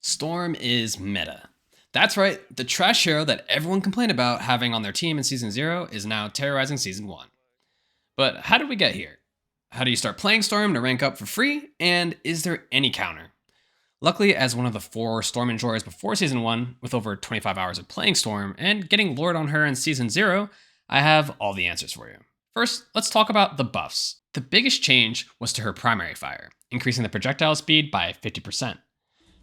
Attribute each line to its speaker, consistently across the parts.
Speaker 1: Storm is meta. That's right, the trash hero that everyone complained about having on their team in Season 0 is now terrorizing Season 1. But how did we get here? How do you start playing Storm to rank up for free? And is there any counter? Luckily, as one of the 4 Storm enjoyers before Season 1, with over 25 hours of playing Storm and getting Lord on her in Season 0, I have all the answers for you. First, let's talk about the buffs. The biggest change was to her primary fire, increasing the projectile speed by 50%.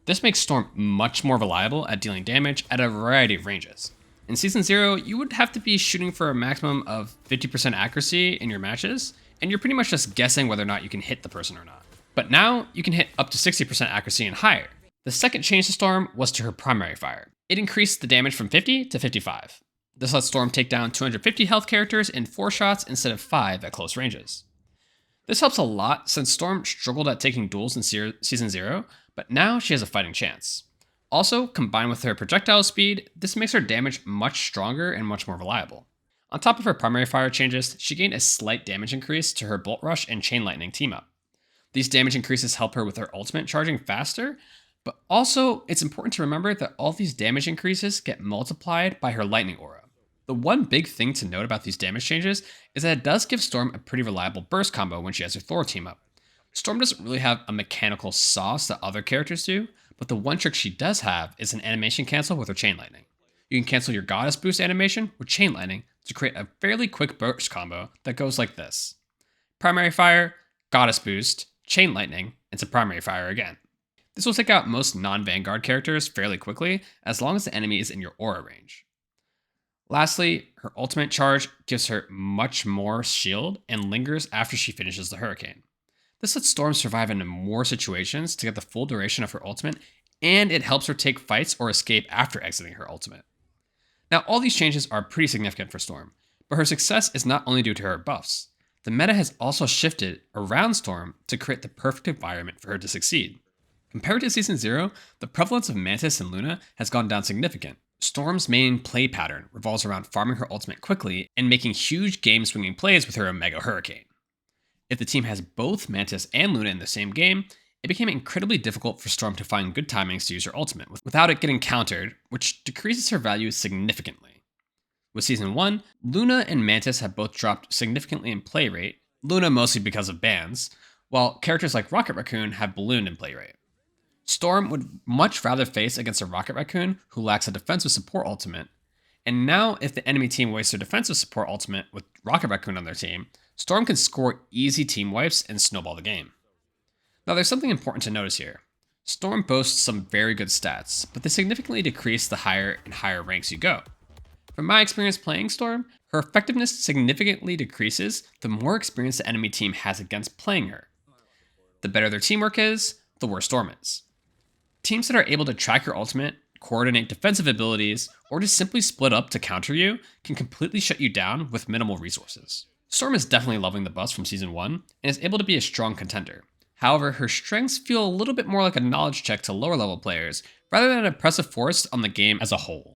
Speaker 1: This makes Storm much more reliable at dealing damage at a variety of ranges. In Season 0, you would have to be shooting for a maximum of 50% accuracy in your matches, and you're pretty much just guessing whether or not you can hit the person or not. But now, you can hit up to 60% accuracy and higher. The second change to Storm was to her primary fire. It increased the damage from 50 to 55. This lets Storm take down 250 health characters in 4 shots instead of 5 at close ranges. This helps a lot since Storm struggled at taking duels in Season 0, but now she has a fighting chance. Also, combined with her projectile speed, this makes her damage much stronger and much more reliable. On top of her primary fire changes, she gained a slight damage increase to her Bolt Rush and Chain Lightning team-up. These damage increases help her with her ultimate charging faster, but also it's important to remember that all these damage increases get multiplied by her Lightning Aura. The one big thing to note about these damage changes is that it does give Storm a pretty reliable burst combo when she has her Thor team-up. Storm doesn't really have a mechanical sauce that other characters do, but the one trick she does have is an animation cancel with her Chain Lightning. You can cancel your Goddess Boost animation with Chain Lightning to create a fairly quick burst combo that goes like this. Primary Fire, Goddess Boost, Chain Lightning, into Primary Fire again. This will take out most non-Vanguard characters fairly quickly as long as the enemy is in your aura range. Lastly, her ultimate charge gives her much more shield and lingers after she finishes the Hurricane. This lets Storm survive in more situations to get the full duration of her ultimate, and it helps her take fights or escape after exiting her ultimate. Now, all these changes are pretty significant for Storm, but her success is not only due to her buffs. The meta has also shifted around Storm to create the perfect environment for her to succeed. Compared to Season 0, the prevalence of Mantis and Luna has gone down significant. Storm's main play pattern revolves around farming her ultimate quickly and making huge game-swinging plays with her Omega Hurricane. If the team has both Mantis and Luna in the same game, it became incredibly difficult for Storm to find good timings to use her ultimate without it getting countered, which decreases her value significantly. With Season 1, Luna and Mantis have both dropped significantly in play rate, Luna mostly because of bans, while characters like Rocket Raccoon have ballooned in play rate. Storm would much rather face against a Rocket Raccoon who lacks a defensive support ultimate, and now if the enemy team wastes their defensive support ultimate with Rocket Raccoon on their team, Storm can score easy team wipes and snowball the game. Now there's something important to notice here. Storm boasts some very good stats, but they significantly decrease the higher and higher ranks you go. From my experience playing Storm, her effectiveness significantly decreases the more experience the enemy team has against playing her. The better their teamwork is, the worse Storm is. Teams that are able to track your ultimate, coordinate defensive abilities, or just simply split up to counter you can completely shut you down with minimal resources. Storm is definitely loving the buffs from Season 1 and is able to be a strong contender. However, her strengths feel a little bit more like a knowledge check to lower level players rather than an oppressive force on the game as a whole.